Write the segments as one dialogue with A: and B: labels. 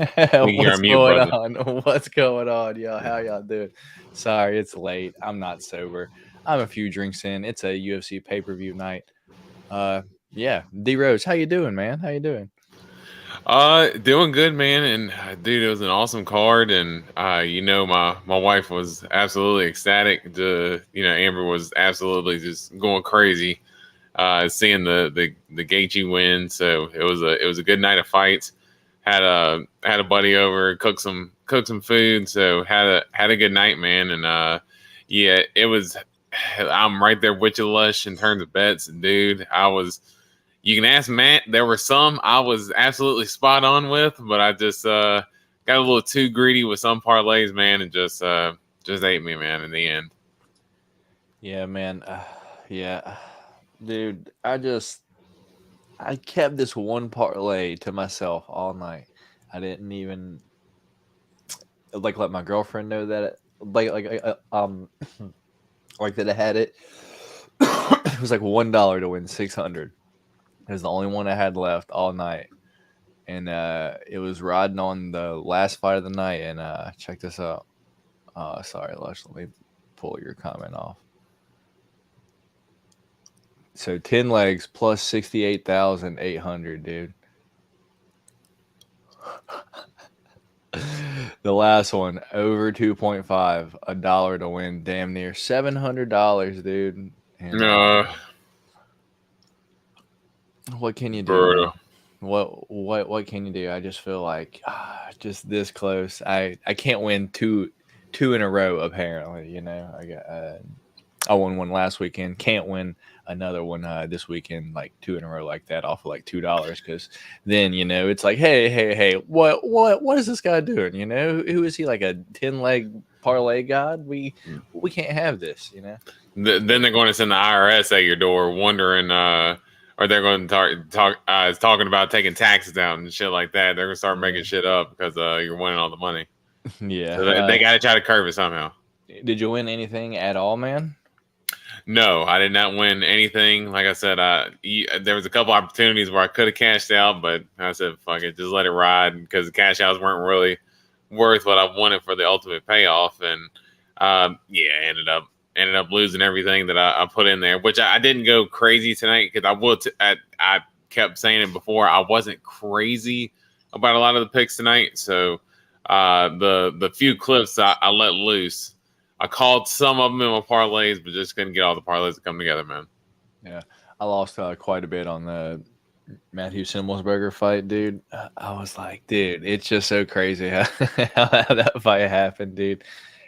A: You're
B: What's
A: on mute,
B: going
A: brother.
B: on? What's going on, yo? How y'all doing? Sorry, it's late. I'm not sober. I'm a few drinks in. It's a UFC pay-per-view night. Yeah. D Rose, how you doing, man? How you doing?
A: Doing good, man. And dude, it was an awesome card, and my wife was absolutely ecstatic. Amber was absolutely just going crazy, seeing the Gaethje win. So it was a good night of fights. Had a buddy over, cooked some food. So had a good night, man. And yeah, it was. I'm right there with you, Lush, in terms of bets, dude. You can ask Matt. There were some I was absolutely spot on with, but I just got a little too greedy with some parlays, man, and just ate me, man, in the end.
B: Yeah, man. Yeah, dude. I kept this one parlay to myself all night. I didn't even let my girlfriend know that like that I had it. It was like $1 to win 600. It was the only one I had left all night, and it was riding on the last fight of the night. And check this out. Sorry, Lush. Let me pull your comment off. So 10 legs plus 68,800, dude. The last one over 2.5, $1 to win damn near $700, dude. And what can you do, man?
A: Brutal.
B: What can you do? I just feel like just this close. I can't win two in a row. Apparently, I won one last weekend. Can't win another one this weekend, like two in a row like that, off of like $2. Because then it's like, hey, what is this guy doing? Who is he? Like a 10-leg parlay god? We can't have this.
A: Then they're going to send the IRS at your door, wondering, or they're going to talking about taking taxes out and shit like that. They're going to start making shit up because you're winning all the money.
B: Yeah,
A: So they got to try to curve it somehow.
B: Did you win anything at all, man?
A: No, I did not win anything. Like I said, there was a couple opportunities where I could have cashed out, but I said, fuck it, just let it ride, because the cash outs weren't really worth what I wanted for the ultimate payoff. And ended up losing everything that I put in there, which I didn't go crazy tonight, because I kept saying it before, I wasn't crazy about a lot of the picks tonight. So the few clips I let loose, I called some of them in my parlays, but just couldn't get all the parlays to come together, man.
B: Yeah, I lost quite a bit on the Matthew Simmelsberger fight, dude. I was like, dude, it's just so crazy how that fight happened, dude.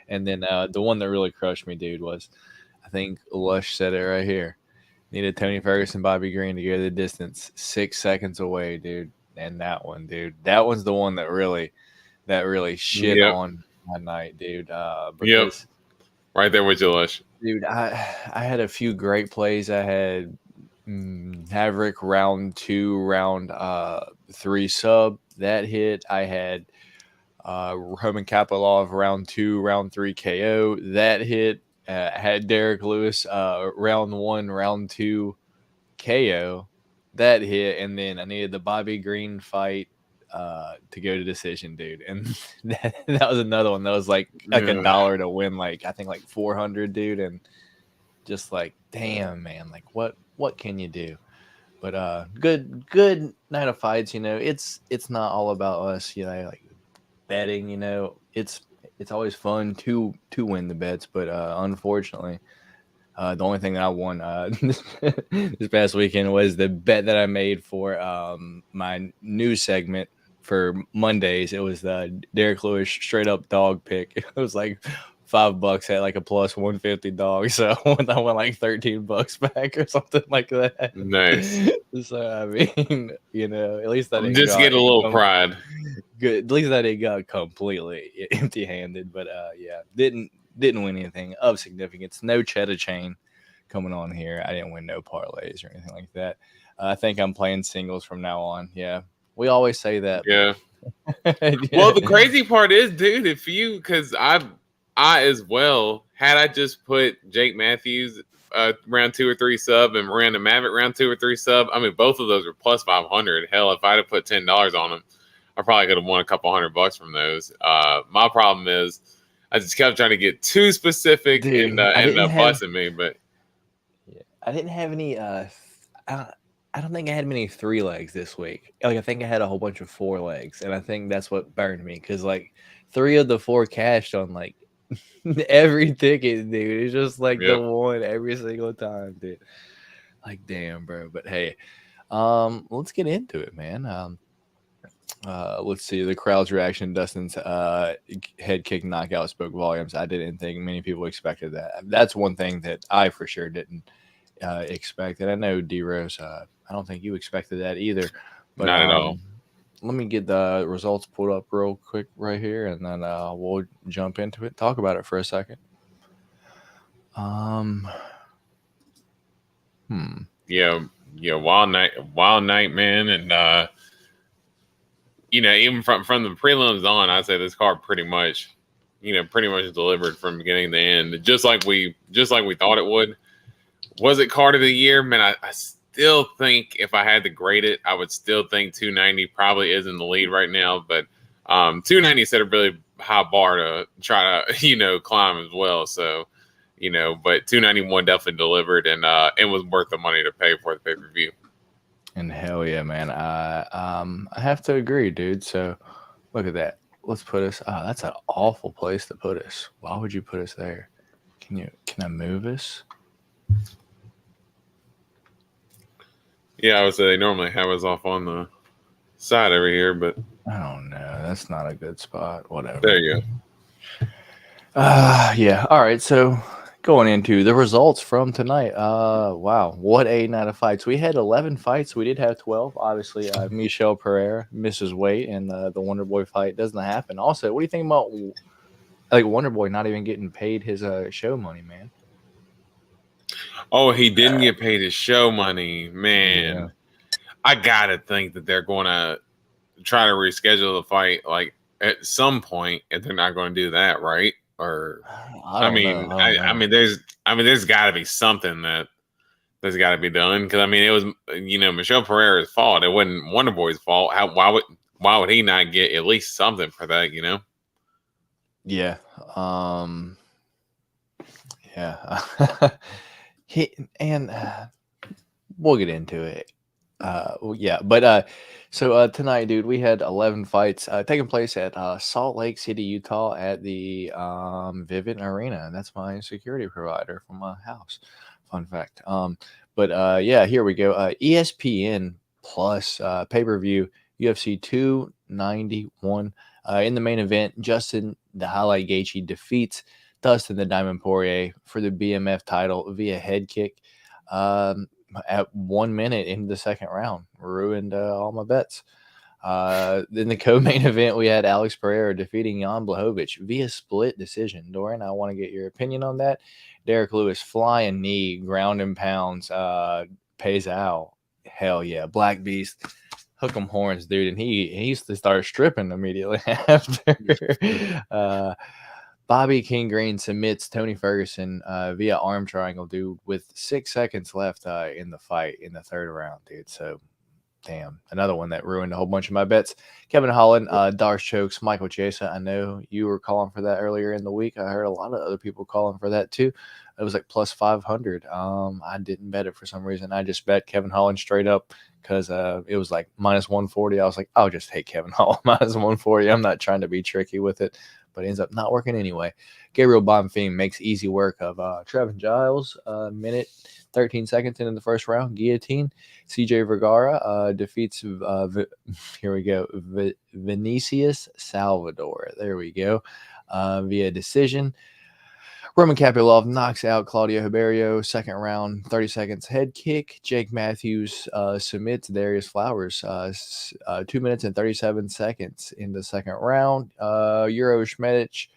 B: And then the one that really crushed me, dude, was, I think Lush said it right here. Needed Tony Ferguson, Bobby Green to go the distance 6 seconds away, dude. And that one, dude, that one's the one that really shit on my night, dude. Because
A: right there with you, Lush.
B: Dude, I had a few great plays. I had Haverick round 2, round 3 sub that hit. I had Roman Kapilov round 2, round 3 KO that hit. I had Derek Lewis round 1, round 2 KO that hit, and then I needed the Bobby Green fight to go to decision, dude. And that was another one that was like $1 to win, like I think like 400, dude. And just like, damn, man, like what can you do? But good night of fights. It's not all about us, like betting. It's always fun to win the bets, but unfortunately, the only thing that I won this past weekend was the bet that I made for my news segment for Mondays. It was the Derek Lewis straight up dog pick. It was like $5 at like a plus 150 dog. So I went like $13 back or something like that.
A: Nice.
B: So I mean, at least I didn't
A: just get a little pride.
B: Good. At least I didn't go completely empty handed. But yeah, didn't win anything of significance. No cheddar chain coming on here. I didn't win no parlays or anything like that. I think I'm playing singles from now on. Yeah. We always say that.
A: Yeah. Well, the crazy part is, dude, because I as well, had I just put Jake Matthews round 2 or 3 sub and Miranda Maverick round 2 or 3 sub, I mean, both of those were plus 500. Hell, if I'd have put $10 on them, I probably could have won a couple $100 from those. My problem is I just kept trying to get too specific and
B: Dude, I
A: ended
B: didn't
A: up
B: have
A: busting me. But
B: I didn't have any I don't think I had many 3 legs this week. Like, I think I had a whole bunch of 4 legs, and I think that's what burned me because, like, 3 of the 4 cashed on, like, every ticket, dude. It's just, like, the
A: yep.
B: one every single time, dude. Like, damn, bro. But, hey, let's get into it, man. Let's see the crowd's reaction. Dustin's head kick knockout spoke volumes. I didn't think many people expected that. That's one thing that I for sure didn't expect. And I know D Rose, I don't think you expected that either. But
A: Not at all.
B: let me get the results pulled up real quick right here, and then we'll jump into it. Talk about it for a second.
A: Yeah, wild night, man, and even from the prelims on, I'd say this card pretty much delivered from beginning to end, just like we thought it would. Was it card of the year, man? I still think if I had to grade it, I would still think 290 probably is in the lead right now, but 290 set a really high bar to try to climb as well. So. But 291 definitely delivered, and it was worth the money to pay for the pay-per-view.
B: And hell yeah, man. I have to agree, dude. So look at that. Let's put us. Oh, that's an awful place to put us. Why would you put us there? Can I move us?
A: Yeah, I would say they normally have us off on the side over here, but
B: I don't know. That's not a good spot. Whatever.
A: there you go.
B: Yeah. All right. So going into the results from tonight. Wow, what a night of fights. We had 11 fights. We did have 12. Obviously, Michelle Pereira misses weight, and the Wonder Boy fight doesn't happen. Also, what do you think about like Wonder Boy not even getting paid his show money, man?
A: Oh, he didn't get paid his show money, man.
B: Yeah.
A: I gotta think that they're going to try to reschedule the fight like at some point, if they're not going to do that, right? Or
B: I don't know.
A: I mean, there's got to be something that's got to be done, because I mean, it was Michelle Pereira's fault. It wasn't Wonder Boy's fault. Why would he not get at least something for that?
B: Yeah. Yeah. We'll get into it. Yeah, but so tonight, dude, we had 11 fights taking place at Salt Lake City, Utah, at the Vivint Arena. That's my security provider for my house. Fun fact. But yeah, here we go. ESPN Plus pay-per-view UFC 291. In the main event, Justin the Highlight Gaethje defeats Dustin the Diamond Poirier for the BMF title via head kick. At 1 minute into the second round, ruined all my bets. In the co-main event, we had Alex Pereira defeating Jan Blachowicz via split decision. Dorian, I want to get your opinion on that. Derek Lewis, flying knee, ground and pounds, pays out. Hell yeah, Black Beast, hook 'em horns, dude, and he used to start stripping immediately after. Bobby King Green submits Tony Ferguson via arm triangle, dude, with 6 seconds left in the fight in the third round, dude. So, damn, another one that ruined a whole bunch of my bets. Kevin Holland, Darce chokes Michael Chiesa. I know you were calling for that earlier in the week. I heard a lot of other people calling for that too. It was like plus 500. I didn't bet it for some reason. I just bet Kevin Holland straight up because it was like minus 140. I was like, I'll just take Kevin Holland minus 140. I'm not trying to be tricky with it. But it ends up not working anyway. Gabriel Bonfim makes easy work of Trevin Giles, minute 13 seconds into the first round, guillotine. CJ Vergara defeats, here we go, Vinicius Salvador. There we go, via decision. Roman Kapilov knocks out Claudio Hiberio, second round, 30 seconds head kick. Jake Matthews submits Darius Flowers, 2 minutes and 37 seconds in the second round. Euro Schmedic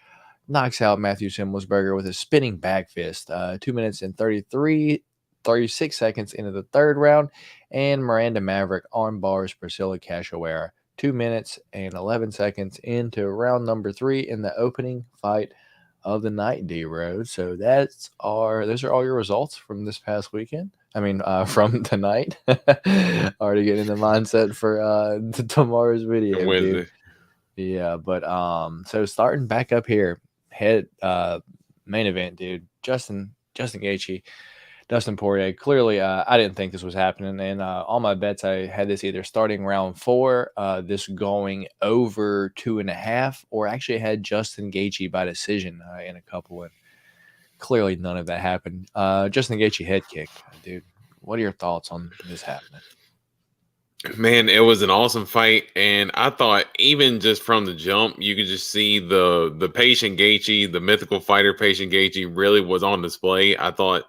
B: knocks out Matthew Himmelsberger with a spinning back fist, 2 minutes and 36 seconds into the third round. And Miranda Maverick arm bars Priscilla Cachoeira, 2 minutes and 11 seconds into round number 3 in the opening fight of the night, D-Row. So those are all your results from this past weekend. I mean, from tonight. Already getting in the mindset for tomorrow's video, dude.
A: Wednesday.
B: Yeah, but so starting back up here, main event, dude. Justin Gaethje, Dustin Poirier. Clearly, I didn't think this was happening, and all my bets I had this either starting round 4, this going over 2.5, or actually had Justin Gaethje by decision in a couple, and clearly none of that happened. Justin Gaethje head kick, dude. What are your thoughts on this happening?
A: Man, it was an awesome fight, and I thought even just from the jump, you could just see the patient Gaethje, the mythical fighter patient Gaethje, really was on display. I thought,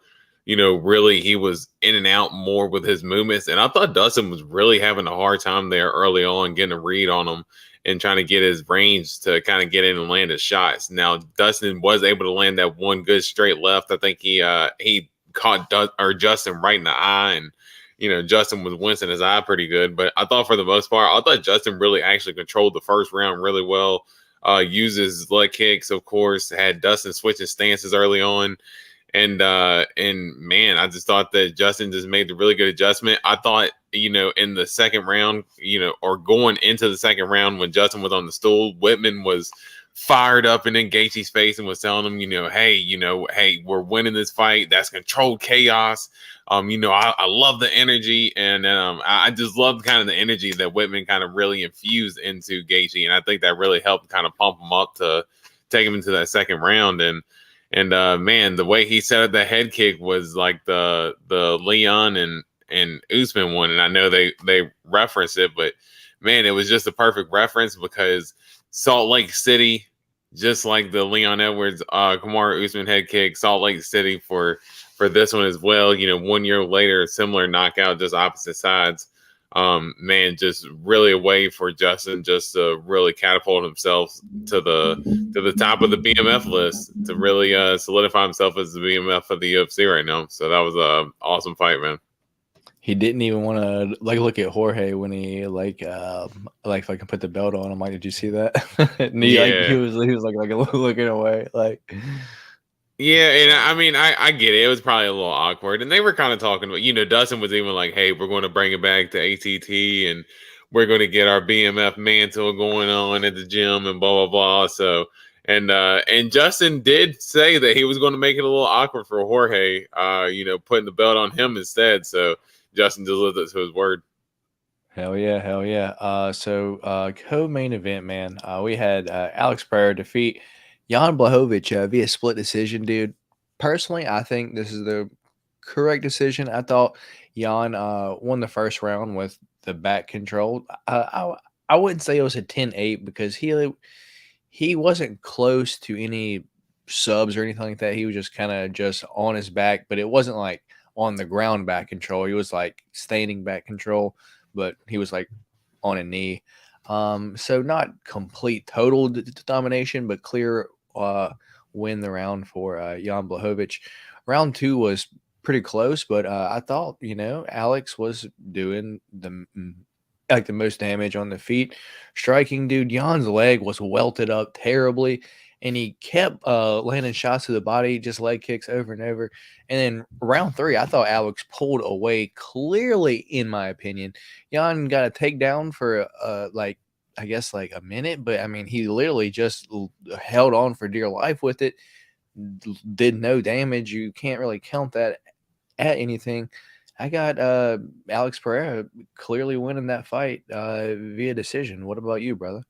A: really he was in and out more with his movements, and I thought Dustin was really having a hard time there early on, getting a read on him and trying to get his range to kind of get in and land his shots. Now Dustin was able to land that one good straight left. I think he caught Justin right in the eye, and Justin was wincing his eye pretty good. But I thought for the most part, I thought Justin really actually controlled the first round really well. Uses leg kicks, of course, had Dustin switching stances early on. And man, I just thought that Justin just made the really good adjustment. I thought, in the second round, or going into the second round when Justin was on the stool, Whitman was fired up and in Gaethje's face and was telling him, hey, we're winning this fight. That's controlled chaos. I love the energy, and I just love kind of the energy that Whitman kind of really infused into Gaethje, and I think that really helped kind of pump him up to take him into that second round. And man, the way he set up that head kick was like the Leon and Usman one, and I know they reference it, but man, it was just a perfect reference because Salt Lake City, just like the Leon Edwards, Kamaru Usman head kick, Salt Lake City for this one as well. 1 year later, a similar knockout, just opposite sides. Man, just really a way for Justin just to really catapult himself to the top of the BMF list, to really solidify himself as the BMF of the UFC right now. So that was a awesome fight, man.
B: He didn't even want to look at Jorge when he if I can put the belt on him. Like, did you see that? And he was looking away
A: Yeah, and I mean, I get it. It was probably a little awkward, and they were kind of talking about, Dustin was even like, "Hey, we're going to bring it back to ATT, and we're going to get our BMF mantle going on at the gym, and blah blah blah." So, and Justin did say that he was going to make it a little awkward for Jorge, putting the belt on him instead. So Justin just lived up to his word.
B: Hell yeah. So co-main event, man. We had Alex Pereira defeat Jan Blachowicz via split decision, dude. Personally, I think this is the correct decision. I thought Jan won the first round with the back control. I wouldn't say it was a 10-8 because he wasn't close to any subs or anything like that. He was just kind of just on his back, but it wasn't like on the ground back control. He was like standing back control, but he was like on a knee. So not complete total domination, but clear win the round for Jan Blachowicz. Round 2 was pretty close, but I thought, Alex was doing the most damage on the feet. Striking, dude, Jan's leg was welted up terribly, and he kept landing shots to the body, just leg kicks over and over. And then round 3, I thought Alex pulled away clearly, in my opinion. Jan got a takedown for I guess like a minute, but I mean, he literally just held on for dear life with it, did no damage. You can't really count that at anything. I got Alex Pereira clearly winning that fight via decision. What about you, brother?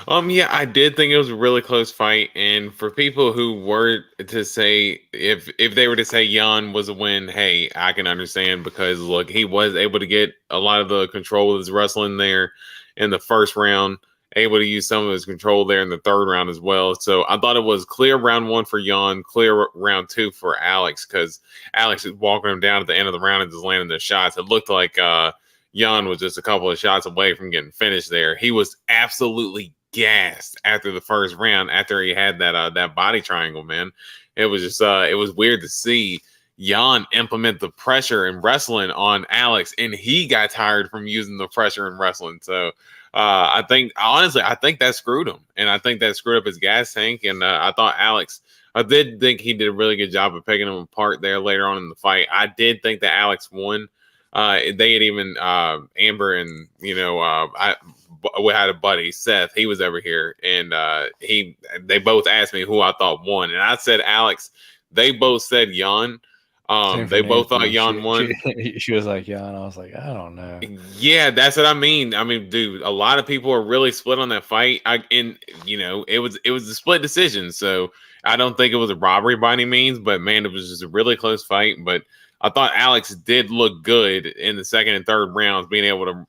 A: Yeah, I did think it was a really close fight, and for people who were to say if they were to say Jan was a win, hey, I can understand because look, he was able to get a lot of the control of his wrestling there in the first round, able to use some of his control there in the third round as well. So I thought it was clear round 1 for Jan, clear round 2 for Alex, because Alex is walking him down at the end of the round and just landing the shots. It looked like Jan was just a couple of shots away from getting finished there. He was absolutely gassed after the first round, after he had that body triangle, man. It was just it was weird to see Jan implement the pressure in wrestling on Alex, and he got tired from using the pressure in wrestling. So I think honestly, I think that screwed him, and I think that screwed up his gas tank. And I thought Alex, I did think he did a really good job of picking him apart there later on in the fight. I did think that Alex won. They had even Amber and we had a buddy Seth. He was over here, and they both asked me who I thought won, and I said Alex. They both said Jan.
B: Same for
A: They both thought
B: Nancy.
A: Jan won.
B: She was like, yeah, and I was like, I don't know.
A: Yeah, that's what I mean. I mean, dude, a lot of people are really split on that fight. It was a split decision. So I don't think it was a robbery by any means, but man, it was just a really close fight. But I thought Alex did look good in the second and third rounds, being able to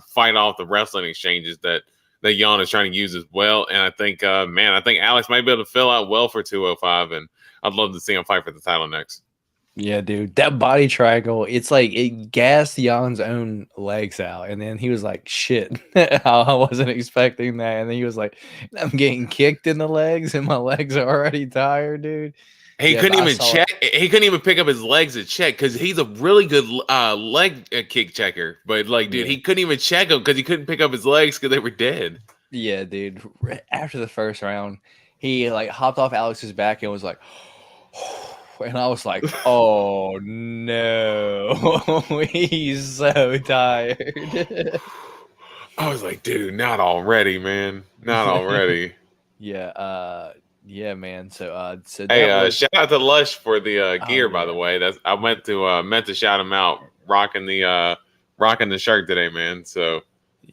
A: fight off the wrestling exchanges that Jan is trying to use as well. And I think, I think Alex might be able to fill out well for 205, and I'd love to see him fight for the title next.
B: Yeah, dude, that body triangle, it's like it gassed Jan's own legs out. And then he was like, shit, I wasn't expecting that. And then he was like, I'm getting kicked in the legs and my legs are already tired, dude.
A: He couldn't even check. He couldn't even pick up his legs to check because he's a really good leg kick checker. But dude, he couldn't even check them because he couldn't pick up his legs because they were dead.
B: Yeah, dude. After the first round, he like hopped off Alex's back and was like, and I was like, oh no, he's so tired.
A: I was like, dude, not already, man. Not already.
B: Yeah, man. So
A: hey, shout out to Lush for the gear, by the way. I meant to shout him out, rocking the shirt today, man. So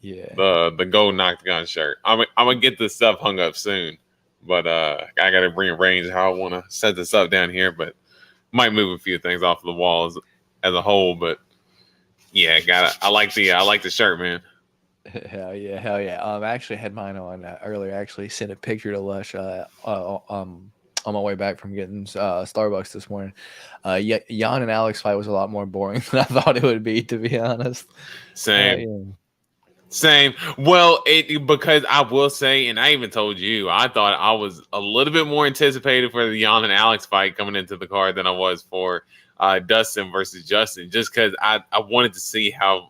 B: yeah,
A: the Golden Octagon shirt. I'm gonna get this stuff hung up soon. But I got to rearrange how I want to set this up down here. But might move a few things off the walls as a whole. But yeah, I like the shirt, man.
B: Hell yeah. I actually had mine on earlier. I actually sent a picture to Lush on my way back from getting Starbucks this morning. Jan and Alex fight was a lot more boring than I thought it would be, to be honest.
A: Same. Same. Well, because I will say, and I even told you, I thought I was a little bit more anticipated for the Jan and Alex fight coming into the card than I was for Dustin versus Justin, just because I wanted to see how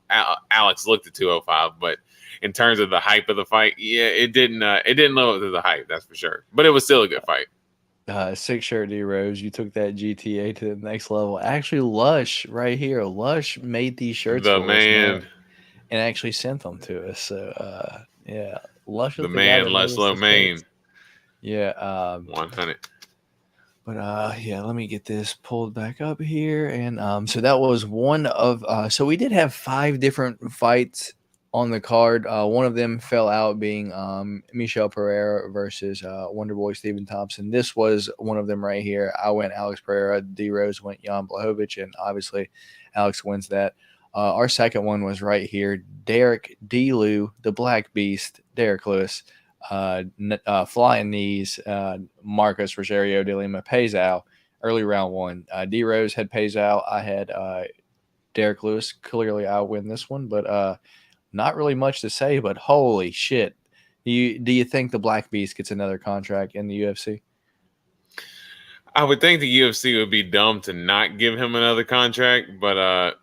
A: Alex looked at 205. But in terms of the hype of the fight, yeah, it didn't live up to the hype, that's for sure. But it was still a good fight.
B: Six shirt D Rose, you took that GTA to the next level. Actually, Lush right here. Lush made these shirts.
A: The man.
B: And actually sent them to us. So yeah, Lush.
A: The man, Lush Lomain.
B: Yeah.
A: 100.
B: But yeah, let me get this pulled back up here. And so that was one of so we did have 5 different fights on the card. One of them fell out, being Michel Pereira versus Wonderboy Stephen Thompson. This was one of them right here. I went Alex Pereira, D Rose went Jan Blachowicz, and obviously Alex wins that. Our second one was right here. Derek D. Lou, the Black Beast, Derek Lewis, Flying Knees, Marcos Rogerio de Lima, Payzal, early round 1. D. Rose had Payzal. I had Derek Lewis. Clearly, I win this one, but not really much to say. But holy shit. Do you think the Black Beast gets another contract in the UFC?
A: I would think the UFC would be dumb to not give him another contract, but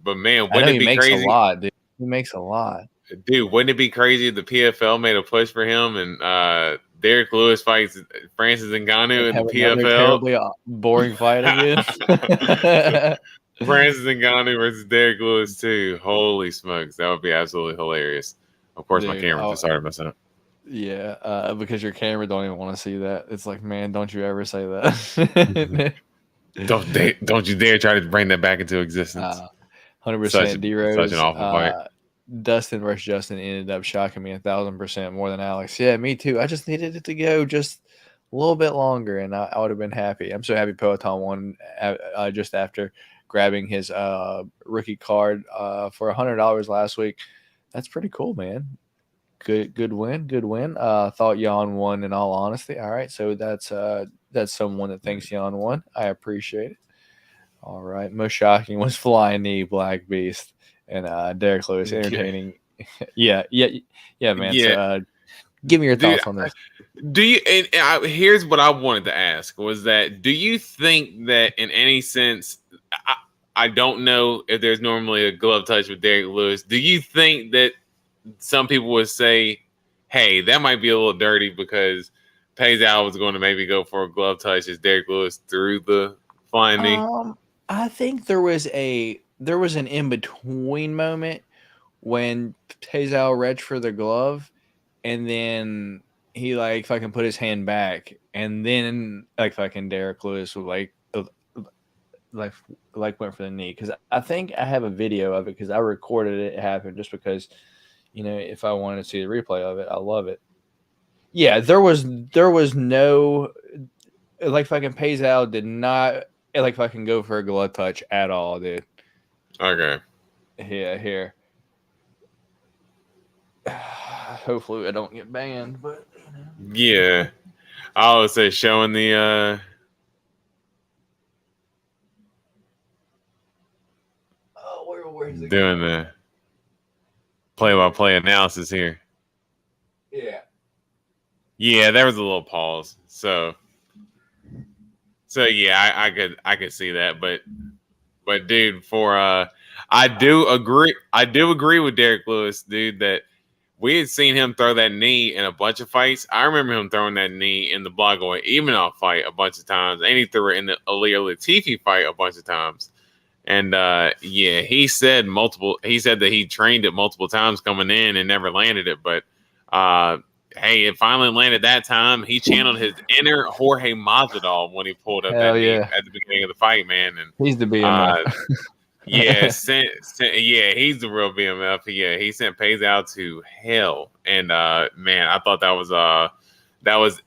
A: man, wouldn't it be crazy?
B: A lot, dude. He makes a lot.
A: Dude, wouldn't it be crazy if the PFL made a push for him and Derek Lewis fights Francis Ngannou in the PFL?
B: Terribly boring fight again.
A: Francis Ngannou versus Derek Lewis too. Holy smokes, that would be absolutely hilarious. Of course, my camera just started messing up.
B: Yeah, because your camera don't even want to see that. It's like, man, don't you ever say that.
A: Don't you dare try to bring that back into existence.
B: 100% D Rose.
A: Such an awful fight.
B: Dustin versus Justin ended up shocking me 1,000% more than Alex. Yeah, me too. I just needed it to go just a little bit longer, and I would have been happy. I'm so happy Poatan won just after grabbing his rookie card for $100 last week. That's pretty cool, man. Good win. Thought Jan won, in all honesty. All right, so that's someone that thinks Jan won. I appreciate it. All right, most shocking was Flying Knee, Black Beast, and Derek Lewis. Entertaining. Yeah, man.
A: Yeah.
B: So, give me your thoughts on this.
A: Do you? And here's what I wanted to ask: was that do you think that in any sense? I don't know if there's normally a glove touch with Derek Lewis. Do you think that some people would say, hey, that might be a little dirty because Payzal was going to maybe go for a glove touch as Derek Lewis threw the flying knee.
B: I think there was an in between moment when Payzal reached for the glove, and then he like fucking put his hand back, and then like fucking Derek Lewis was like went for the knee, because I think I have a video of it because I recorded it happen just because, if I wanted to see the replay of it, I love it. Yeah, there was no like fucking Payzal did not like fucking go for a glove touch at all, dude.
A: Okay.
B: Yeah, here. Hopefully I don't get banned, but
A: Yeah. I would say showing the
B: where's it
A: doing the play-by-play analysis here.
B: Yeah.
A: Yeah, there was a little pause. So yeah, I could see that, but dude, I do agree with Derek Lewis, dude, that we had seen him throw that knee in a bunch of fights. I remember him throwing that knee in the Blagoy Ivanov fight a bunch of times, and he threw it in the Ilir Latifi fight a bunch of times. And yeah, he said that he trained it multiple times coming in and never landed it, but hey, it finally landed that time. He channeled his inner Jorge Masvidal when he pulled up that knee at the beginning of the fight, man. And
B: he's the BMF.
A: yeah, he's the real BMF. Yeah, he sent Payzal to hell. And man, I thought that was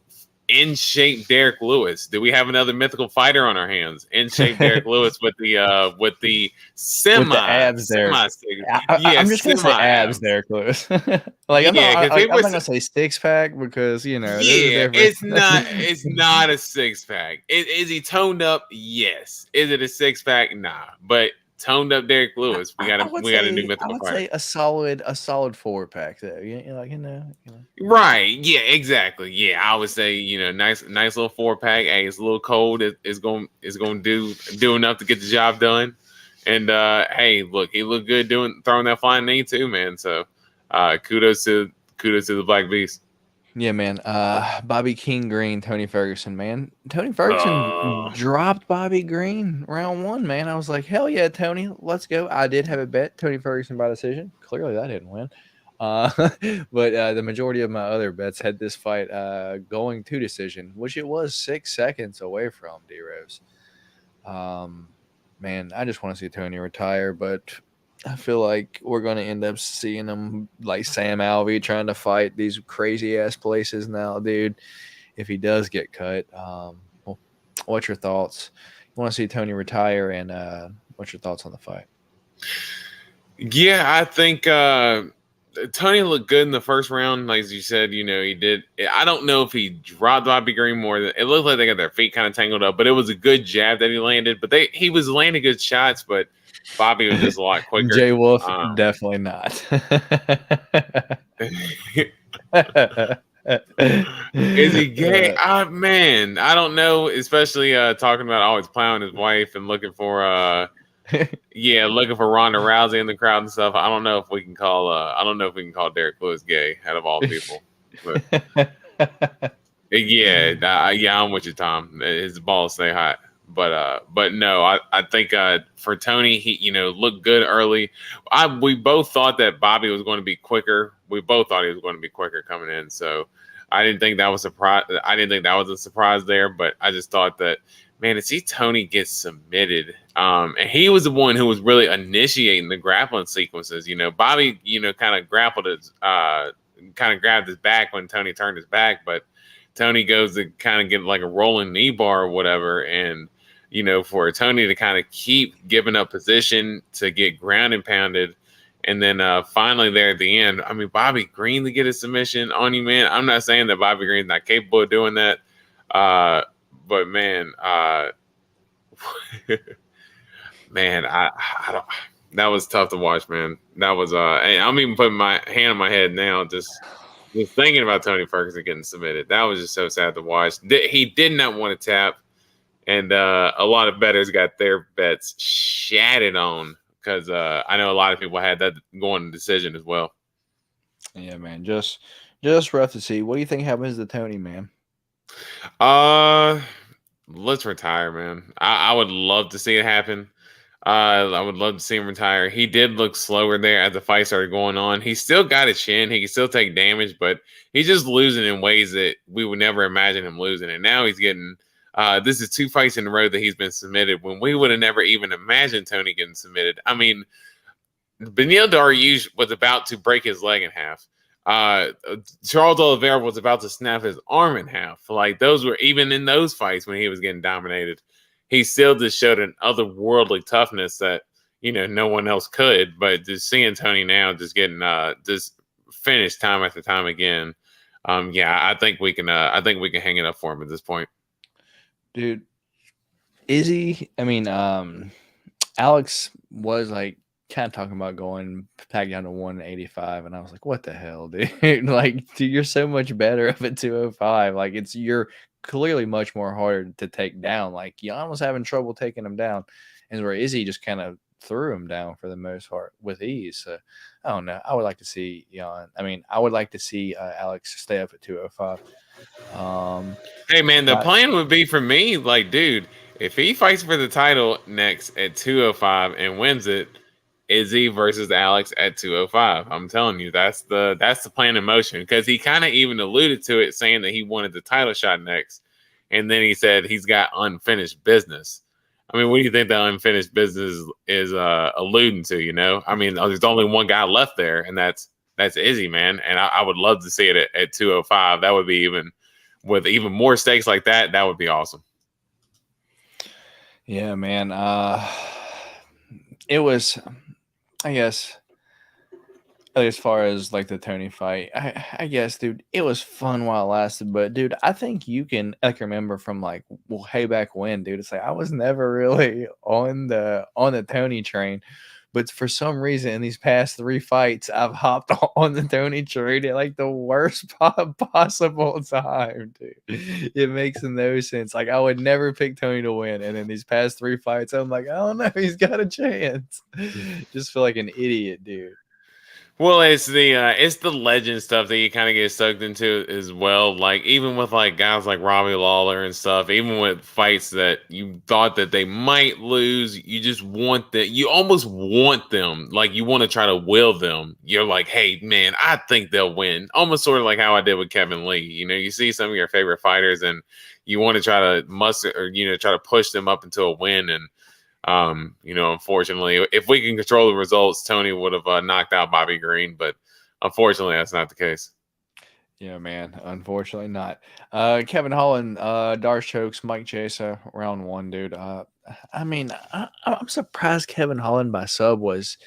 A: in shape Derek Lewis. Do we have another mythical fighter on our hands? In shape Derek Lewis with the semi
B: with the abs there. I'm just gonna say abs, Derek Lewis. Like I'm not gonna say six pack because
A: it's not a six pack. Is he toned up? Yes. Is it a six pack? Nah. But toned up Derek Lewis. We got a new mythical fighter.
B: I would say a solid 4-pack though.
A: Right. Yeah, exactly. Yeah, I would say, nice little 4-pack. Hey, it's a little cold. It's going to do enough to get the job done. And hey, look, he looked good throwing that flying knee too, man. So kudos to the Black Beast.
B: Yeah, man. Bobby King Green, Tony Ferguson, man. Tony Ferguson dropped Bobby Green round 1, man. I was like, hell yeah, Tony, let's go. I did have a bet, Tony Ferguson by decision. Clearly that didn't win. But the majority of my other bets had this fight going to decision, which it was 6 seconds away from, D-Rose. Man, I just want to see Tony retire, but I feel like we're going to end up seeing him like Sam Alvey trying to fight these crazy ass places now, dude. If he does get cut, what's your thoughts? You want to see Tony retire, and what's your thoughts on the fight?
A: Yeah, I think Tony looked good in the first round. Like you said, he did. I don't know if he dropped Bobby Green more. It looked like they got their feet kind of tangled up, but it was a good jab that he landed. But he was landing good shots, but Bobby was just a lot quicker.
B: Jay Wolf, definitely not.
A: Is he gay? Man, I don't know. Especially talking about always plowing his wife and looking for looking for Ronda Rousey in the crowd and stuff. I don't know if we can call Derek Lewis gay out of all people. But I'm with you, Tom. His balls stay hot. But no, I think for Tony, he looked good early. We both thought that Bobby was going to be quicker. We both thought he was going to be quicker coming in. So I didn't think that was a surprise there. But I just thought that, man, to see Tony get submitted, and he was the one who was really initiating the grappling sequences. Bobby, kind of grappled his, kind of grabbed his back when Tony turned his back, but Tony goes to kind of get like a rolling knee bar or whatever, and for Tony to kind of keep giving up position to get ground and pounded. And then finally there at the end, I mean, Bobby Green to get a submission on you, man. I'm not saying that Bobby Green's not capable of doing that. But man, man, I don't, that was tough to watch, man. That was, I'm even putting my hand on my head now, just thinking about Tony Ferguson getting submitted. That was just so sad to watch. He did not want to tap. And a lot of bettors got their bets shattered on because I know a lot of people had that going to decision as well.
B: Yeah, man. Just rough to see. What do you think happens to Tony, man?
A: Uh, let's retire, man. I would love to see it happen. I would love to see him retire. He did look slower there as the fight started going on. He still got a chin. He can still take damage, but he's just losing in ways that we would never imagine him losing. And now he's getting. This is 2 fights in a row that he's been submitted when we would have never even imagined Tony getting submitted. I mean, Beneil Dariush was about to break his leg in half. Uh, Charles Oliveira was about to snap his arm in half. Like those were even in those fights when he was getting dominated. He still just showed an otherworldly toughness that no one else could. But just seeing Tony now just getting just finished time after time again. Yeah, I think we can. I think we can hang it up for him at this point,
B: dude. Is he? I mean, Alex was like kind of talking about going back down to 185, and I was like, what the hell, dude? Like, dude, you're so much better up at 205. Like, you're clearly much more harder to take down. Like, Jan was having trouble taking him down, and where Izzy just kind of threw him down for the most part with ease. So, I don't know. I would like to see Jan. I mean, I would like to see Alex stay up at 205.
A: Hey man, the plan would be for me, like, dude, if he fights for the title next at 205 and wins it, Izzy versus Alex at 205. I'm telling you, that's the plan in motion, because he kind of even alluded to it, saying that he wanted the title shot next, and then he said he's got unfinished business. I mean, what do you think that unfinished business is alluding to? I mean, there's only one guy left there, and that's Izzy, man. And I would love to see it at 205. That would be even with even more stakes like that. That would be awesome.
B: Yeah, man. It was, I guess, as far as like the Tony fight, I guess, dude, it was fun while it lasted. But dude, I think you can like remember from like way back when, dude. It's like I was never really on the Tony train. But for some reason, in these past 3 fights, I've hopped on the Tony train at like the worst possible time, dude. It makes no sense. Like I would never pick Tony to win, and in these past 3 fights, I'm like, I don't know, he's got a chance. Just feel like an idiot, dude.
A: Well, it's the legend stuff that you kind of get sucked into as well. Like even with like guys like Robbie Lawler and stuff, even with fights that you thought that they might lose, you just want that. You almost want them. Like you want to try to will them. You're like, hey man, I think they'll win. Almost sort of like how I did with Kevin Lee. You see some of your favorite fighters and you want to try to muster or try to push them up into a win. And unfortunately, if we can control the results, Tony would have knocked out Bobby Green, but unfortunately, that's not the case.
B: Yeah, man. Unfortunately, not. Kevin Holland, Darce chokes Mike Chiesa, round 1, dude. I mean, I'm surprised Kevin Holland by sub was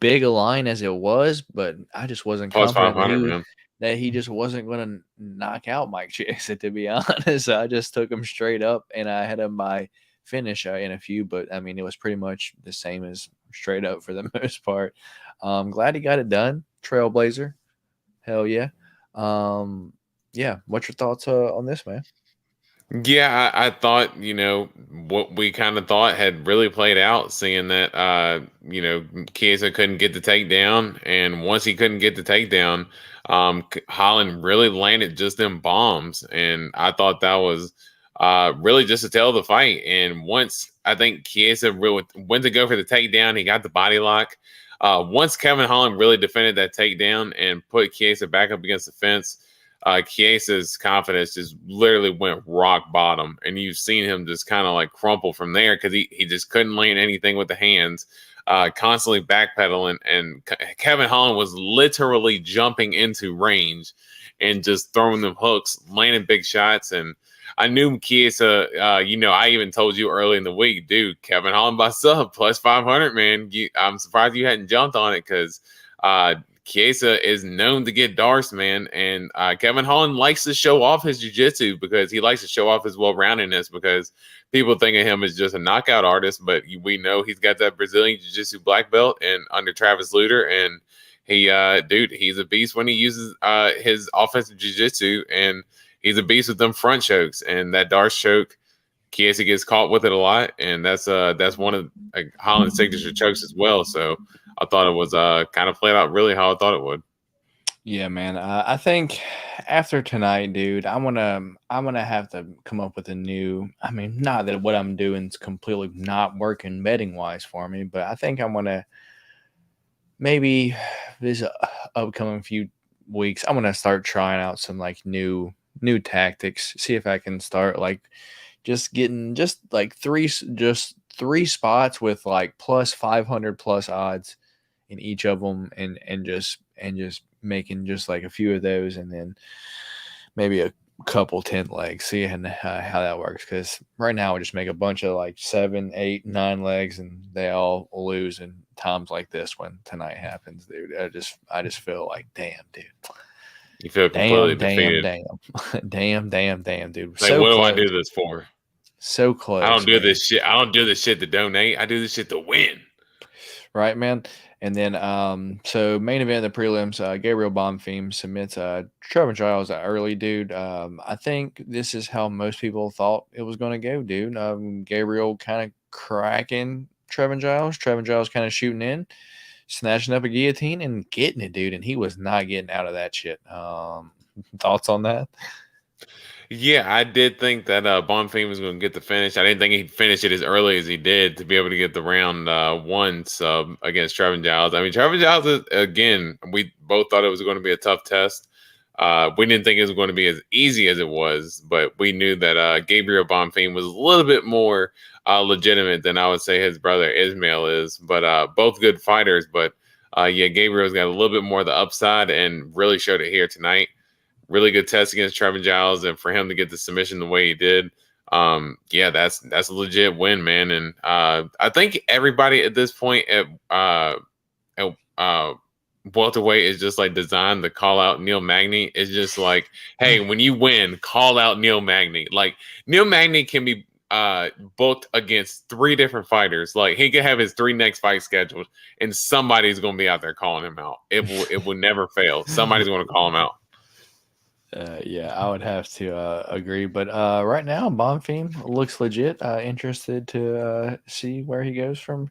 B: big a line as it was, but I just wasn't
A: Plus
B: confident
A: 500, man.
B: that he just wasn't going to knock out Mike Chiesa, to be honest. I just took him straight up, and I had him by finish in a few, but I mean, it was pretty much the same as straight up for the most part. Glad he got it done. Trailblazer. Hell yeah. Yeah. What's your thoughts on this, man?
A: Yeah, I thought, what we kind of thought had really played out, seeing that, Chiesa couldn't get the takedown. And once he couldn't get the takedown, Holland really landed just them bombs. And I thought that was really just to tell the fight. And once I think Chiesa really went to go for the takedown, he got the body lock. Once Kevin Holland really defended that takedown and put Chiesa back up against the fence, Chiesa's confidence just literally went rock bottom, and you've seen him just kind of like crumple from there because he just couldn't land anything with the hands, constantly backpedaling, and Kevin Holland was literally jumping into range and just throwing them hooks, landing big shots. And I knew Chiesa, I even told you early in the week, dude, Kevin Holland by sub plus 500, man. I'm surprised you hadn't jumped on it because Chiesa is known to get Darce, man, and Kevin Holland likes to show off his jiu-jitsu because he likes to show off his well-roundedness, because people think of him as just a knockout artist, but we know he's got that Brazilian jiu-jitsu black belt and under Travis Lutter, and he's a beast when he uses his offensive jiu-jitsu, and he's a beast with them front chokes, and that Darce choke, Chiesa gets caught with it a lot, and that's one of Holland's signature chokes as well. So I thought it was kind of played out really how I thought it would.
B: Yeah, man. I think after tonight, dude, I'm gonna have to come up with a new. I mean, not that what I'm doing is completely not working betting wise for me, but I think I'm gonna maybe this upcoming few weeks. I'm gonna start trying out some like new tactics. See if I can start like just getting just like three spots with like plus 500 plus odds in each of them, and just making just like a few of those, and then maybe a couple 10 legs, see how that works, because right now we just make a bunch of like 7, 8, 9 legs and they all lose in times like this when tonight happens, dude. I just feel like damn, dude.
A: You feel completely
B: Damn, damn,
A: defeated.
B: damn. Damn, damn, damn, dude.
A: Like,
B: So
A: what do I
B: close.
A: do this for?
B: So
A: I don't
B: close,
A: do
B: man.
A: this shit. I don't do this shit to donate. I do this shit to win.
B: Right, man. And then, so main event of the prelims, Gabriel Bonfim submits Trevor Giles early, dude. I think this is how most people thought it was going to go, dude. Gabriel kind of cracking Trevor Giles. Trevor Giles kind of shooting in, snatching up a guillotine and getting it, dude. And he was not getting out of that shit. Thoughts on that?
A: Yeah, I did think that Bonfim was going to get the finish. I didn't think he'd finish it as early as he did to be able to get the round one sub against Trevin Giles. I mean, Trevin Giles, again, we both thought it was going to be a tough test. We didn't think it was going to be as easy as it was, but we knew that Gabriel Bonfim was a little bit more legitimate than I would say his brother Ismail is. But both good fighters. But yeah, Gabriel's got a little bit more of the upside and really showed it here tonight. Really good test against Trevin Giles, and for him to get the submission the way he did, yeah, that's a legit win, man. And I think everybody at this point at welterweight is just like designed to call out Neil Magny. It's just like, hey, when you win, call out Neil Magny. Like, Neil Magny can be booked against 3 different fighters. Like, he could have his 3 next fights scheduled, and somebody's going to be out there calling him out. It will never fail. Somebody's going to call him out.
B: Yeah, I would have to agree. But right now, Bonfim looks legit. Interested to see where he goes from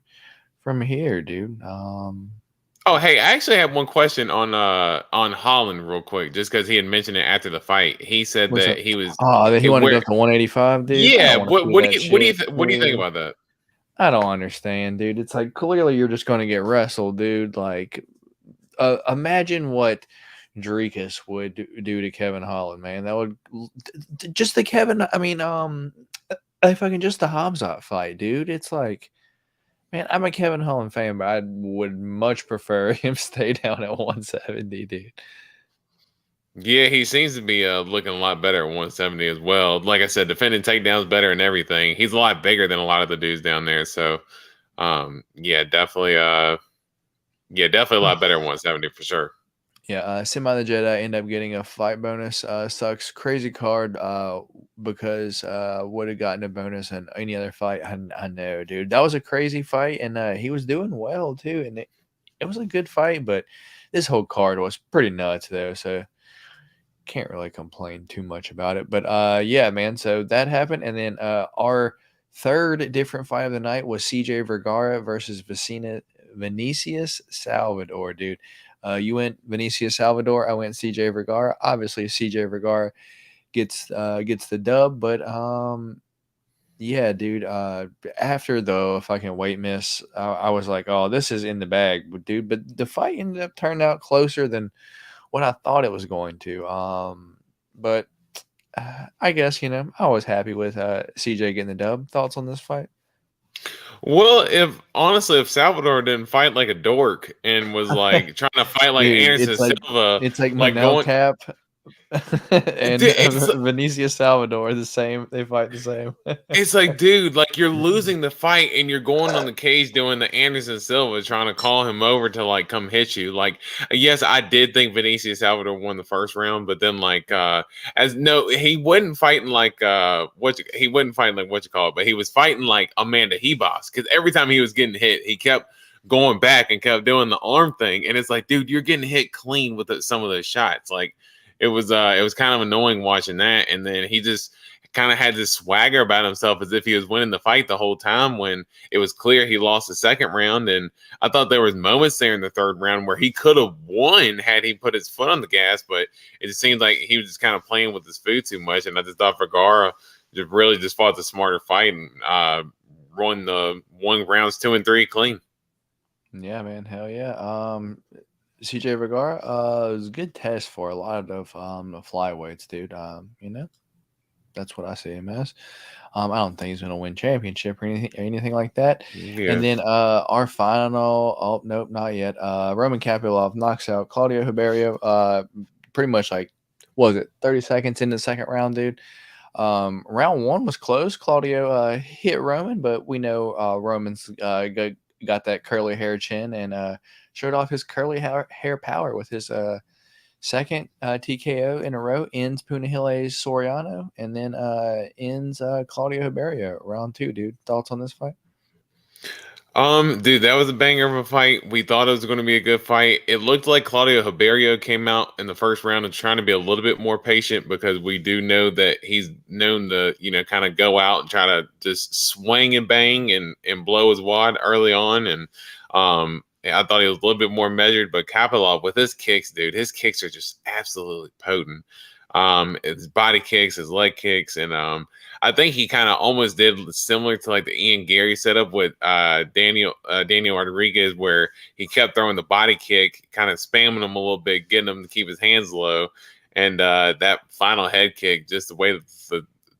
B: here, dude.
A: Oh, hey, I actually have one question on Holland real quick, just because he had mentioned it after the fight. He said
B: What's
A: that
B: up?
A: he was
B: Oh, that he wanted to go
A: where.
B: up to 185, dude. I
A: Yeah,
B: don't want to
A: what
B: see
A: what do
B: that
A: you what do you
B: shit,
A: what do you think
B: dude.
A: about that?
B: I don't understand, dude. It's like clearly you're just going to get wrestled, dude. Like, imagine what Dricus would do to Kevin Holland, man. That would just the Kevin. I mean, if I can just the Hamzat fight, dude. It's like, man, I'm a Kevin Holland fan, but I would much prefer him stay down at 170, dude.
A: Yeah, he seems to be looking a lot better at 170 as well. Like I said, defending takedowns better and everything. He's a lot bigger than a lot of the dudes down there. So, yeah, definitely a lot better at 170 for sure.
B: Yeah, Semi the Jedi end up getting a fight bonus. Sucks. Crazy card because would have gotten a bonus in any other fight. I know, dude. That was a crazy fight, and he was doing well, too. And it was a good fight, but this whole card was pretty nuts, though. So can't really complain too much about it. But yeah, man. So that happened. And then our third different fight of the night was CJ Vergara versus Vinicius Salvador, dude. You went Vinicius Salvador. I went CJ Vergara. Obviously, CJ Vergara gets the dub, but yeah, dude. After though, if I can weight miss, I was like, oh, this is in the bag, dude. But the fight ended up turning out closer than what I thought it was going to. But I guess I was happy with CJ getting the dub. Thoughts on this fight?
A: Well, if Salvador didn't fight like a dork and was like trying to fight like
B: Dude,
A: Anderson Silva,
B: it's like
A: like
B: Manel
A: going,
B: Cap and
A: it's
B: Vinicius Salvador the same. They fight the same.
A: It's like, dude, like you're losing the fight and you're going on the cage doing the Anderson Silva, trying to call him over to like come hit you. Like, yes, I did think Vinicius Salvador won the first round, but then like as no, he wasn't fighting like he wasn't fighting like what you call it, but he was fighting like Amanda Hebos, because every time he was getting hit, he kept going back and kept doing the arm thing. And it's like, dude, you're getting hit clean with some of those shots. Like it was kind of annoying watching that. And then he just kind of had this swagger about himself as if he was winning the fight the whole time when it was clear he lost the second round. And I thought there was moments there in the third round where he could have won had he put his foot on the gas, but it just seemed like he was just kind of playing with his food too much. And I just thought Vergara just fought the smarter fight and won rounds 2 and 3 clean.
B: Yeah, man, hell yeah. CJ Vergara, it was a good test for a lot of the flyweights, dude. That's what I see him as. I don't think he's going to win championship or anything like that.
A: Yeah.
B: And then our final, nope, not yet. Roman Kapilov knocks out Claudio Huberio. Pretty much like, what was it, 30 seconds in the second round, dude. Round one was close. Claudio hit Roman, but we know Roman's got that curly hair chin and showed off his curly hair power with his second TKO in a row. Ends Punahele Soriano and then ends Claudio Huberio. Round 2, dude. Thoughts on this fight?
A: Dude, that was a banger of a fight. We thought it was going to be a good fight. It looked like Claudio Huberio came out in the first round and trying to be a little bit more patient because we do know that he's known to, kind of go out and try to just swing and bang and blow his wad early on. And I thought he was a little bit more measured, but Kapilov with his kicks, dude, his kicks are just absolutely potent. His body kicks, his leg kicks, and I think he kind of almost did similar to like the Ian Gary setup with Daniel Rodriguez, where he kept throwing the body kick, kind of spamming him a little bit, getting him to keep his hands low, and that final head kick, just the way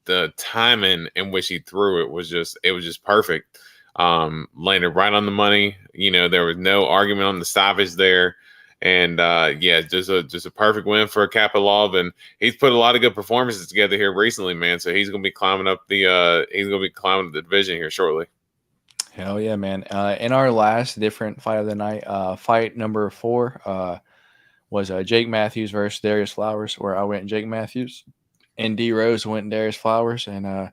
A: the timing in which he threw it was just perfect. Landed right on the money. There was no argument on the stoppage there. And just a perfect win for Kapilov, and he's put a lot of good performances together here recently, man. So he's gonna be climbing up the division here shortly.
B: Hell yeah, man! In our last different fight of the night, fight number 4 was Jake Matthews versus Darius Flowers, where I went Jake Matthews, and D Rose went Darius Flowers, and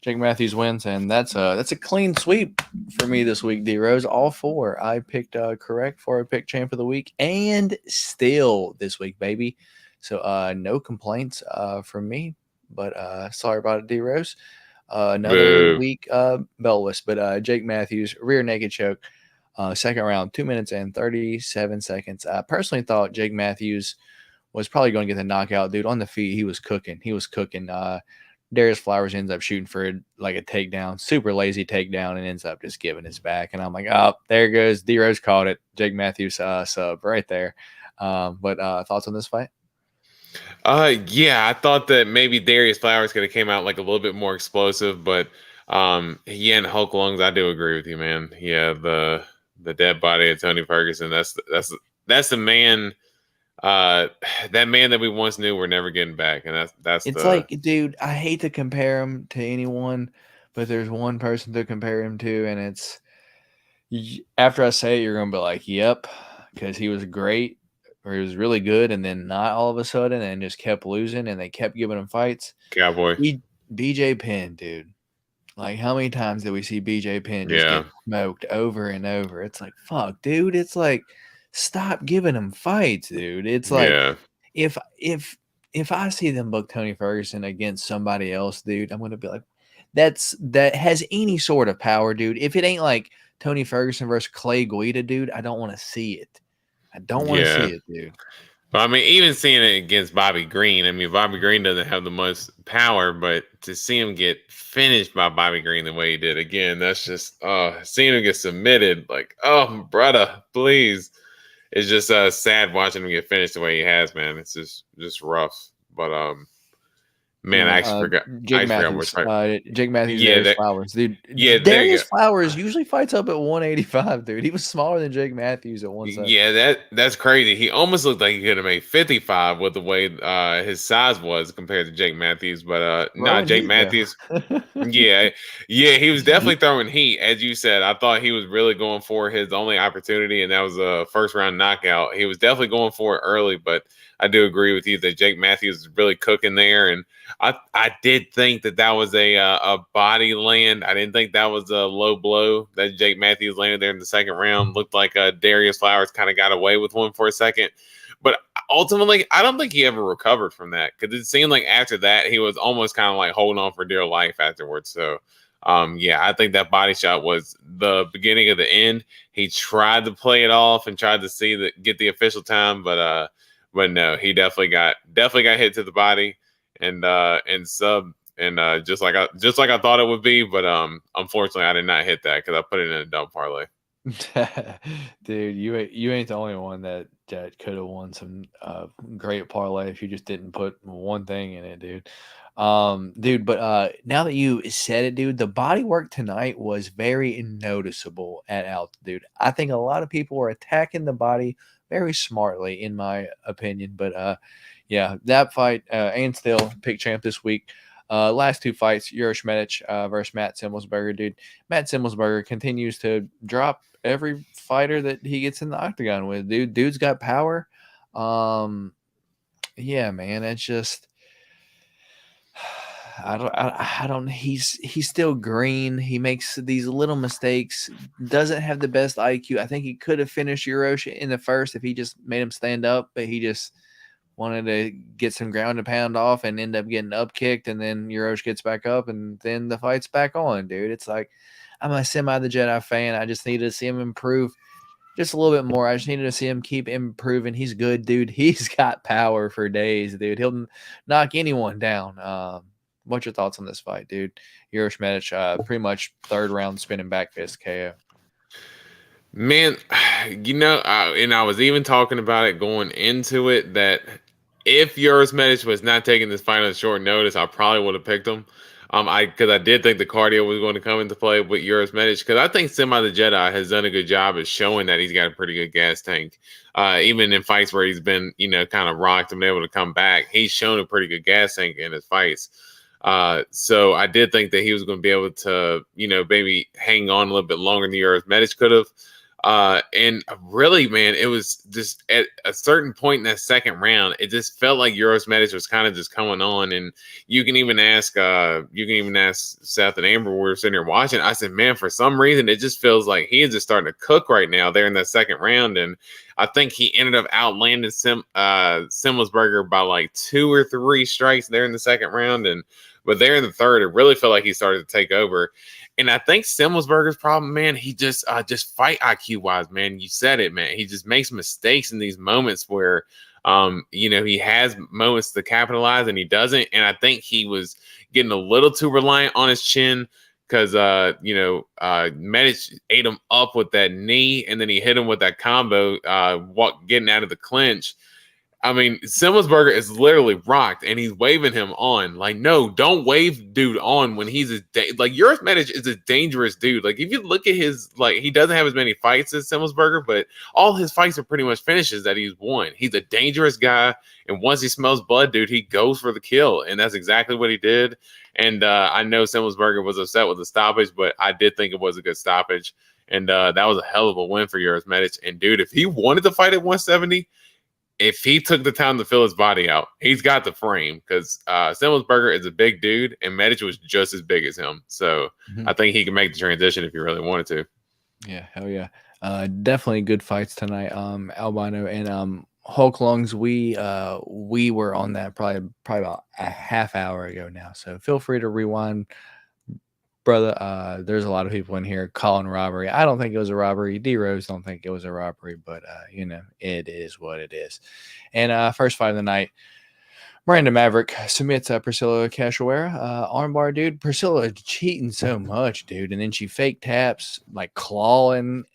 B: Jake Matthews wins, and that's a clean sweep for me this week, D Rose. All 4 I picked correct for a pick champ of the week, and still this week, baby. So no complaints from me, but sorry about it, D Rose. Another week beltless, but Jake Matthews rear naked choke, second round, 2 minutes and 37 seconds. I personally thought Jake Matthews was probably going to get the knockout, dude. On the feet, he was cooking. Darius Flowers ends up shooting for like a takedown, super lazy takedown, and ends up just giving his back. And I'm like, oh, there goes. D Rose caught it. Jake Matthews sub right there. But thoughts on this fight?
A: Yeah, I thought that maybe Darius Flowers could have came out like a little bit more explosive, but and Hulk lungs. I do agree with you, man. Yeah, the dead body of Tony Ferguson. That's the man. That man that we once knew we're never getting back, and that's
B: like, dude, I hate to compare him to anyone, but there's one person to compare him to, and it's after I say it, you're gonna be like, yep, because he was great or he was really good, and then not all of a sudden, and just kept losing, and they kept giving him fights.
A: Cowboy
B: BJ Penn, dude. Like, how many times did we see BJ Penn just get smoked over and over? It's like, fuck, dude. It's like, stop giving him fights, dude. It's like, if I see them book Tony Ferguson against somebody else, dude, I'm gonna be like, that has any sort of power, dude. If it ain't like Tony Ferguson versus Clay Guida, dude, I don't want to see it. I don't want to see it, dude.
A: But I mean, even seeing it against Bobby Green, I mean, Bobby Green doesn't have the most power, but to see him get finished by Bobby Green the way he did, again, that's just seeing him get submitted, like, oh, brother, please. It's just sad watching him get finished the way he has, man. It's just rough. But man, I actually forgot.
B: Jake Matthews, Darius Flowers, dude. Yeah, Darius Flowers usually fights up at 185, dude. He was smaller than Jake Matthews at one side.
A: Yeah, that's crazy. He almost looked like he could have made 55 with the way his size was compared to Jake Matthews. But Jake Matthews. yeah, he was definitely throwing heat, as you said. I thought he was really going for his only opportunity, and that was a first round knockout. He was definitely going for it early, but I do agree with you that Jake Matthews is really cooking there, and I did think that was a body land. I didn't think that was a low blow that Jake Matthews landed there in the second round. Looked like Darius Flowers kind of got away with one for a second, But ultimately, I don't think he ever recovered from that because it seemed like after that he was almost kind of like holding on for dear life afterwards. So, yeah, I think that body shot was the beginning of the end. He tried to play it off and tried to get the official time, but no, he definitely got hit to the body and sub and just like I thought it would be, but unfortunately I did not hit that because I put it in a dumb parlay.
B: Dude, you ain't the only one that could have won some great parlay if you just didn't put one thing in it, dude. Dude, but now that you said it, dude, the body work tonight was very noticeable at altitude. I think a lot of people were attacking the body very smartly, in my opinion. But yeah, that fight, and still pick champ this week. Last two fights, Medic versus Matt Simmelsberger, dude. Matt Simmelsberger continues to drop every fighter that he gets in the octagon with, dude. Dude's got power. Yeah, man, it's just I don't. He's still green. He makes these little mistakes. Doesn't have the best IQ. I think he could have finished Hiroshi in the first if he just made him stand up, but he just wanted to get some ground and pound off and end up getting up kicked, and then Hiroshi gets back up, and then the fight's back on, dude. It's like I'm a semi the Jedi fan. I just needed to see him improve just a little bit more. I just needed to see him keep improving. He's good, dude. He's got power for days, dude. He'll knock anyone down. What's your thoughts on this fight, dude? Hiroshi Medic, pretty much third round spinning back fist KO.
A: Man, and I was even talking about it going into it that if Yoris Medic was not taking this fight on short notice, I probably would have picked him. Because I did think the cardio was going to come into play with Yoris Medic because I think Semi the Jedi has done a good job of showing that he's got a pretty good gas tank. Even in fights where he's been, kind of rocked and been able to come back, he's shown a pretty good gas tank in his fights. So I did think that he was going to be able to, maybe hang on a little bit longer than Yoris Medic could have. And really, man, it was just at a certain point in that second round, it just felt like Yoris Medic was kind of just coming on. And you can even ask Seth and Amber, we were sitting here watching. I said, man, for some reason, it just feels like he is just starting to cook right now there in that second round. And I think he ended up outlanding Simmelsberger by like 2 or 3 strikes there in the second round. But there in the third, it really felt like he started to take over. And I think Simmelsberger's problem, man, he just fight IQ wise, man. You said it, man. He just makes mistakes in these moments where, he has moments to capitalize and he doesn't. And I think he was getting a little too reliant on his chin because, Medic ate him up with that knee and then he hit him with that combo, getting out of the clinch. I mean, Simmelsberger is literally rocked, and he's waving him on. Like, no, don't wave dude on when he's like Yoris Medic is a dangerous dude. Like, if you look at his he doesn't have as many fights as Simmelsberger, but all his fights are pretty much finishes that he's won. He's a dangerous guy, and once he smells blood, dude, he goes for the kill, and that's exactly what he did. And I know Simmelsberger was upset with the stoppage, but I did think it was a good stoppage, and that was a hell of a win for Yoris Medic. And dude, if he wanted to fight at 170. If he took the time to fill his body out, he's got the frame because Simmelsberger is a big dude and Medic was just as big as him. So I think he can make the transition if he really wanted to.
B: Yeah, hell yeah. Definitely good fights tonight. Albino and Hulk Lungs, we were on that probably about a half hour ago now. So feel free to rewind, brother. There's a lot of people in here calling robbery. I don't think it was a robbery. D-Rose don't think it was a robbery, but it is what it is. And first fight of the night, Miranda Maverick submits Priscilla Cachoeira. Armbar, dude. Priscilla cheating so much, dude. And then she fake taps, like clawing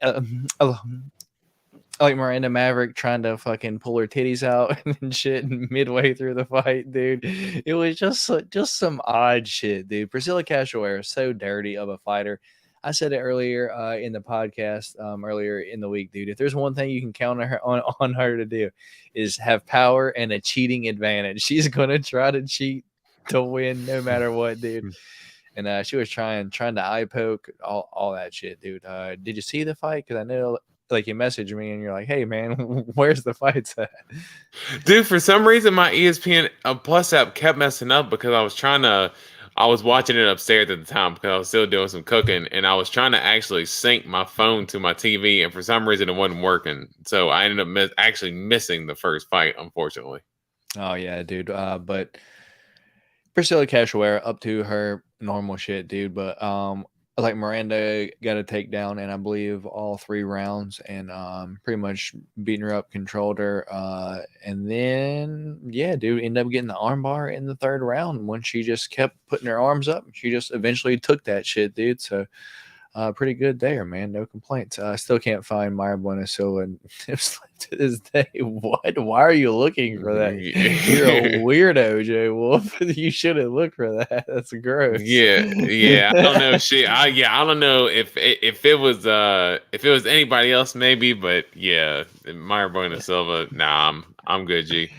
B: like Miranda Maverick trying to fucking pull her titties out and shit midway through the fight, dude. It was just some odd shit, dude. Priscilla Cachoeira is so dirty of a fighter. I said it earlier in the podcast earlier in the week, dude. If there's one thing you can count on her to do is have power and a cheating advantage. She's gonna try to cheat to win no matter what, dude. And she was trying to eye poke all that shit, dude. Did you see the fight? Because I know. Like you message me and you're like, hey man, where's the fights at?
A: Dude, for some reason my ESPN Plus app kept messing up because I was trying to I was watching it upstairs at the time because I was still doing some cooking, and I was trying to actually sync my phone to my TV, and for some reason it wasn't working. So I ended up actually missing the first fight, unfortunately.
B: Oh yeah, dude. But Priscilla Cachoeira up to her normal shit, dude. But like Miranda got a takedown, and I believe all 3 rounds, and pretty much beating her up, controlled her. And then yeah, dude, ended up getting the armbar in the 3rd round when she just kept putting her arms up. She just eventually took that shit, dude. So pretty good there, man. No complaints. I still can't find Maya Buenasilva, and it's like to this day. What? Why are you looking for that? You're a weirdo, Jay Wolf. You shouldn't look for that. That's gross.
A: Yeah. I don't know. I don't know if it was anybody else, maybe, but yeah, Meyer Buena Silva. Nah, I'm good, G.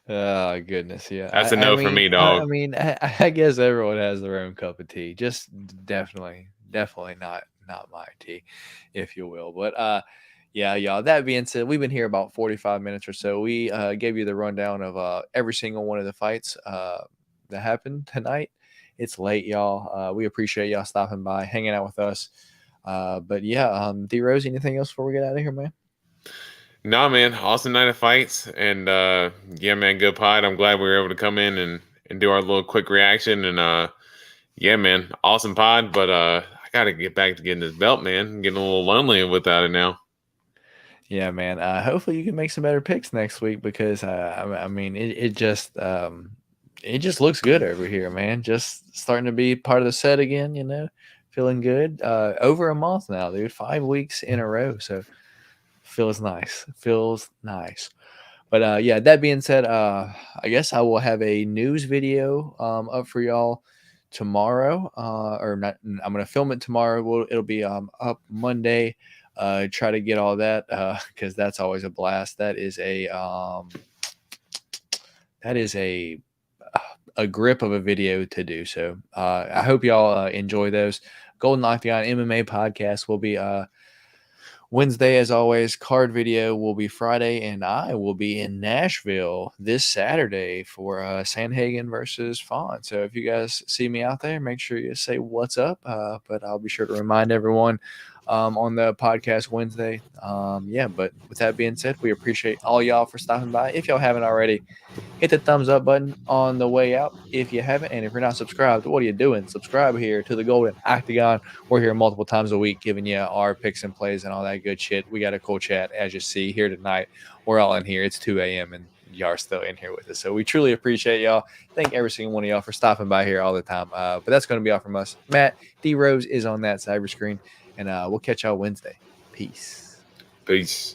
B: Oh goodness, yeah.
A: That's a no for me, dog.
B: I mean, I guess everyone has their own cup of tea. Just definitely not my tea, if you will. But yeah, y'all. That being said, we've been here about 45 minutes or so. We gave you the rundown of every single one of the fights that happened tonight. It's late, y'all. We appreciate y'all stopping by, hanging out with us. But yeah, D Rose, anything else before we get out of here, man?
A: No, man, awesome night of fights, and yeah, man, good pod. I'm glad we were able to come in and do our little quick reaction, and yeah, man, awesome pod. But I got to get back to getting this belt, man. I'm getting a little lonely without it now.
B: Yeah, man. Hopefully you can make some better picks next week because I mean it just looks good over here, man. Just starting to be part of the set again, you know. Feeling good. Over a month now, dude. 5 weeks in a row. So feels nice. Feels nice. But yeah, that being said, I guess I will have a news video up for y'all tomorrow. Or not, I'm gonna film it tomorrow. It'll be up Monday. Try to get all that because that's always a blast. That is a grip of a video to do. So I hope y'all enjoy those. Golden Octagon MMA podcast will be Wednesday, as always. Card video will be Friday, and I will be in Nashville this Saturday for Sandhagen versus Fawn. So if you guys see me out there, make sure you say what's up. But I'll be sure to remind everyone on the podcast Wednesday. Yeah, but with that being said, we appreciate all y'all for stopping by. If y'all haven't already, hit the thumbs up button on the way out if you haven't. And if you're not subscribed, what are you doing? Subscribe here to the Golden Octagon. We're here multiple times a week giving you our picks and plays and all that good shit. We got a cool chat, as you see here tonight. We're all in here. It's 2 a.m. and y'all are still in here with us. So we truly appreciate y'all. Thank every single one of y'all for stopping by here all the time. But that's going to be all from us. Matt, D Rose is on that cyber screen. And we'll catch y'all Wednesday. Peace.
A: Peace.